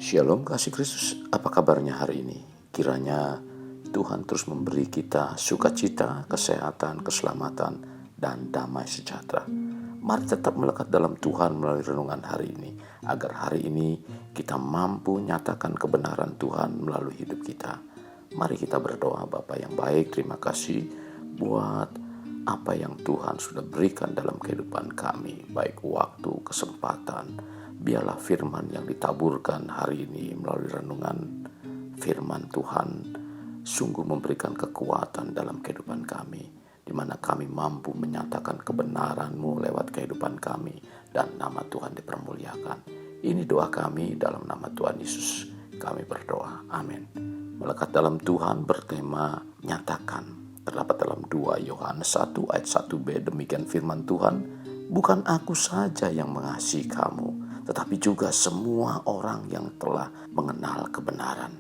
Shalom kasih Kristus, apa kabarnya hari ini? Kiranya Tuhan terus memberi kita sukacita, kesehatan, keselamatan, dan damai sejahtera. Mari tetap melekat dalam Tuhan melalui renungan hari ini, agar hari ini kita mampu nyatakan kebenaran Tuhan melalui hidup kita. Mari kita berdoa. Bapa yang baik, terima kasih buat apa yang Tuhan sudah berikan dalam kehidupan kami, baik waktu, kesempatan. Biarlah firman yang ditaburkan hari ini melalui renungan firman Tuhan sungguh memberikan kekuatan dalam kehidupan kami, di mana kami mampu menyatakan kebenaran-Mu lewat kehidupan kami, dan nama Tuhan dipermuliakan. Ini doa kami dalam nama Tuhan Yesus. Kami berdoa. Amin. Melekat dalam Tuhan bertema nyatakan. Terdapat dalam 2 Yohanes 1 ayat 1b, demikian firman Tuhan, bukan aku saja yang mengasihi kamu, tetapi juga semua orang yang telah mengenal kebenaran.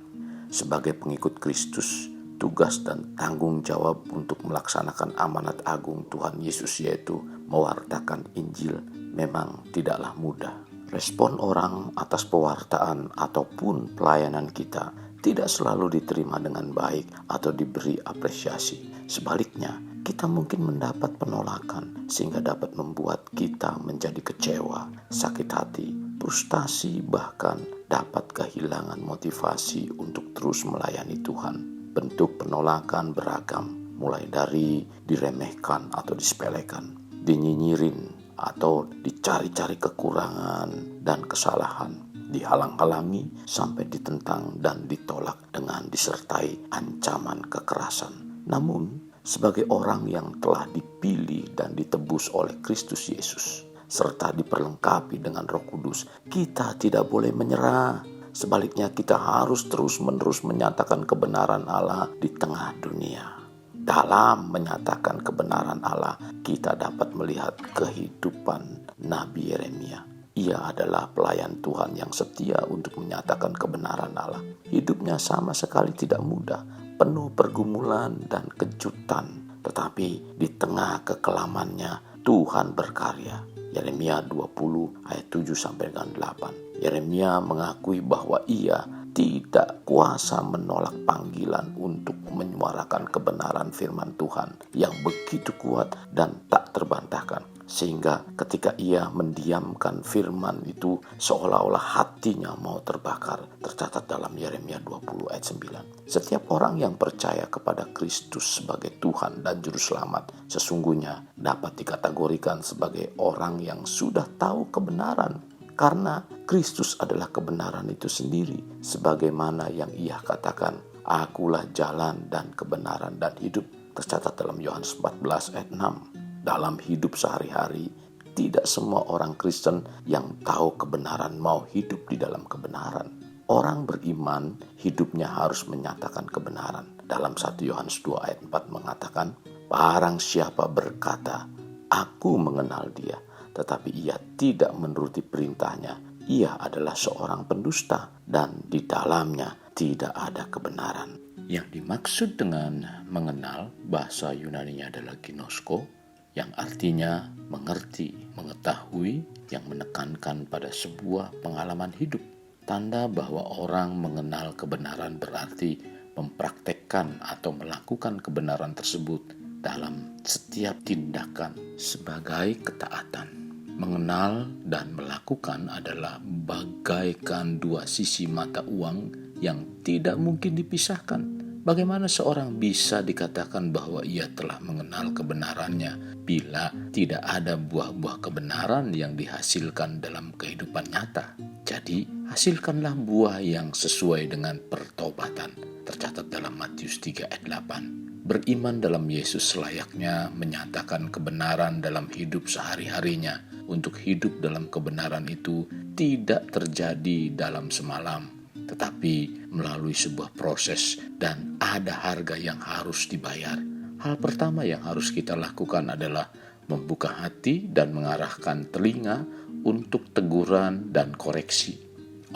Sebagai pengikut Kristus, tugas dan tanggung jawab untuk melaksanakan amanat agung Tuhan Yesus, yaitu mewartakan Injil, memang tidaklah mudah. Respon orang atas pewartaan ataupun pelayanan kita tidak selalu diterima dengan baik atau diberi apresiasi. Sebaliknya, kita mungkin mendapat penolakan sehingga dapat membuat kita menjadi kecewa, sakit hati, frustasi, bahkan dapat kehilangan motivasi untuk terus melayani Tuhan. Bentuk penolakan beragam, mulai dari diremehkan atau disepelekan, dinyinyirin atau dicari-cari kekurangan dan kesalahan, dihalang-halangi sampai ditentang dan ditolak dengan disertai ancaman kekerasan. Namun, sebagai orang yang telah dipilih dan ditebus oleh Kristus Yesus, serta diperlengkapi dengan Roh Kudus, kita tidak boleh menyerah. Sebaliknya, kita harus terus-menerus menyatakan kebenaran Allah di tengah dunia. Dalam menyatakan kebenaran Allah, kita dapat melihat kehidupan Nabi Yeremia. Ia adalah pelayan Tuhan yang setia untuk menyatakan kebenaran Allah. Hidupnya sama sekali tidak mudah, penuh pergumulan dan kejutan. Tetapi di tengah kekelamannya, Tuhan berkarya. Yeremia 20 ayat 7-8. Yeremia mengakui bahwa ia tidak kuasa menolak panggilan untuk menyuarakan kebenaran firman Tuhan yang begitu kuat dan tak terbantahkan. Sehingga ketika ia mendiamkan firman itu, seolah-olah hatinya mau terbakar. Tercatat dalam Yeremia 20 ayat 9. Setiap orang yang percaya kepada Kristus sebagai Tuhan dan Juru Selamat sesungguhnya dapat dikategorikan sebagai orang yang sudah tahu kebenaran, karena Kristus adalah kebenaran itu sendiri. Sebagaimana yang ia katakan, akulah jalan dan kebenaran dan hidup. Tercatat dalam Yohanes 14 ayat 6. Dalam hidup sehari-hari, tidak semua orang Kristen yang tahu kebenaran mau hidup di dalam kebenaran. Orang beriman hidupnya harus menyatakan kebenaran. Dalam 1 Yohanes 2 ayat 4 mengatakan, barang siapa berkata, aku mengenal dia, tetapi ia tidak menuruti perintahnya, ia adalah seorang pendusta dan di dalamnya tidak ada kebenaran. Yang dimaksud dengan mengenal, bahasa Yunaninya adalah ginosko, yang artinya mengerti, mengetahui, yang menekankan pada sebuah pengalaman hidup. Tanda bahwa orang mengenal kebenaran berarti mempraktekkan atau melakukan kebenaran tersebut dalam setiap tindakan sebagai ketaatan. Mengenal dan melakukan adalah bagaikan dua sisi mata uang yang tidak mungkin dipisahkan. Bagaimana seorang bisa dikatakan bahwa ia telah mengenal kebenarannya bila tidak ada buah-buah kebenaran yang dihasilkan dalam kehidupan nyata? Jadi, hasilkanlah buah yang sesuai dengan pertobatan. Tercatat dalam Matius 3 ayat 8. Beriman dalam Yesus selayaknya menyatakan kebenaran dalam hidup sehari-harinya. Untuk hidup dalam kebenaran itu tidak terjadi dalam semalam, tetapi melalui sebuah proses dan ada harga yang harus dibayar. Hal pertama yang harus kita lakukan adalah membuka hati dan mengarahkan telinga untuk teguran dan koreksi.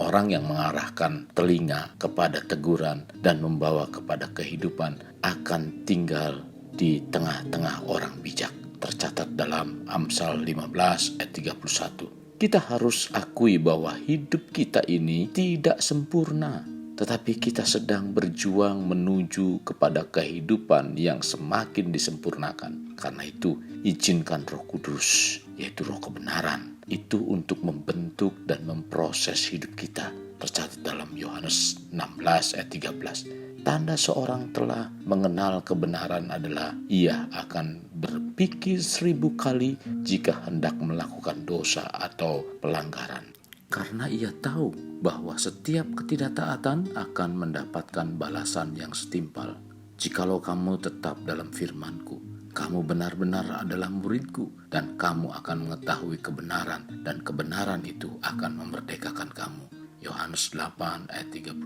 Orang yang mengarahkan telinga kepada teguran dan membawa kepada kehidupan akan tinggal di tengah-tengah orang bijak. Tercatat dalam Amsal 15 ayat 31. Kita harus akui bahwa hidup kita ini tidak sempurna, tetapi kita sedang berjuang menuju kepada kehidupan yang semakin disempurnakan. Karena itu, izinkan Roh Kudus, yaitu Roh kebenaran, itu untuk membentuk dan memproses hidup kita. Tercatat dalam Yohanes 16 ayat 13. Tanda seorang telah mengenal kebenaran adalah ia akan berpikir 1000 kali jika hendak melakukan dosa atau pelanggaran. Karena ia tahu bahwa setiap ketidaktaatan akan mendapatkan balasan yang setimpal. Jikalau kamu tetap dalam firman-Ku, kamu benar-benar adalah murid-Ku, dan kamu akan mengetahui kebenaran, dan kebenaran itu akan memerdekakan kamu. Yohanes 8 ayat 31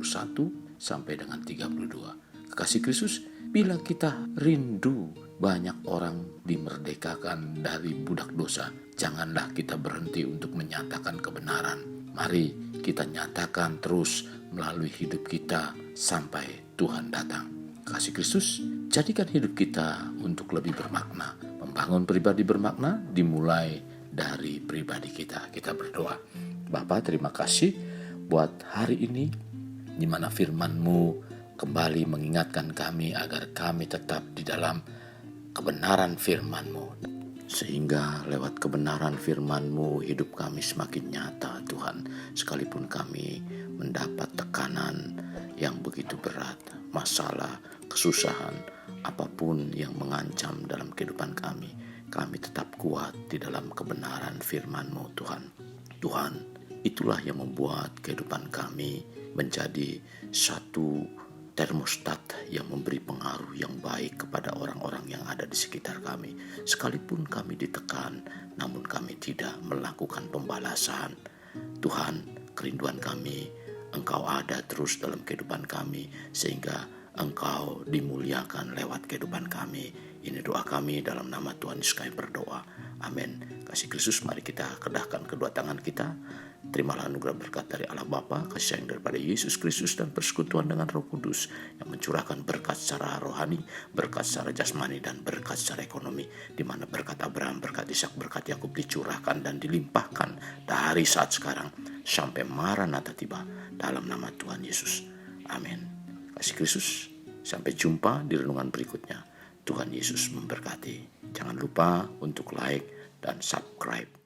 sampai dengan 32. Kekasih Kristus, bila kita rindu banyak orang dimerdekakan dari budak dosa, janganlah kita berhenti untuk menyatakan kebenaran. Mari kita nyatakan terus melalui hidup kita sampai Tuhan datang. Kasih Kristus, jadikan hidup kita untuk lebih bermakna. Membangun pribadi bermakna dimulai dari pribadi kita. Kita berdoa. Bapa, terima kasih buat hari ini, di mana firman-Mu kembali mengingatkan kami agar kami tetap di dalam kebenaran firman-Mu. Sehingga lewat kebenaran firman-Mu hidup kami semakin nyata, Tuhan. Sekalipun kami mendapat tekanan yang begitu berat, masalah, kesusahan, apapun yang mengancam dalam kehidupan kami tetap kuat di dalam kebenaran firman-Mu, Tuhan. Tuhan, itulah yang membuat kehidupan kami menjadi satu termostat yang memberi pengaruh yang baik kepada orang-orang yang ada di sekitar kami. Sekalipun kami ditekan, namun kami tidak melakukan pembalasan. Tuhan, kerinduan kami, Engkau ada terus dalam kehidupan kami, sehingga Engkau dimuliakan lewat kehidupan kami. Ini doa kami dalam nama Tuhan Yesus kami berdoa. Amin. Kasih Kristus, mari kita kedahkan kedua tangan kita. Terimalah anugerah berkat dari Allah Bapa, kasih sayang daripada Yesus Kristus, dan persekutuan dengan Roh Kudus yang mencurahkan berkat secara rohani, berkat secara jasmani, dan berkat secara ekonomi, di mana berkat Abraham, berkat Ishak, berkat Yakub dicurahkan dan dilimpahkan dari saat sekarang sampai Maranatha tiba, dalam nama Tuhan Yesus. Amin. Kasih Kristus, sampai jumpa di renungan berikutnya. Tuhan Yesus memberkati. Jangan lupa untuk like dan subscribe.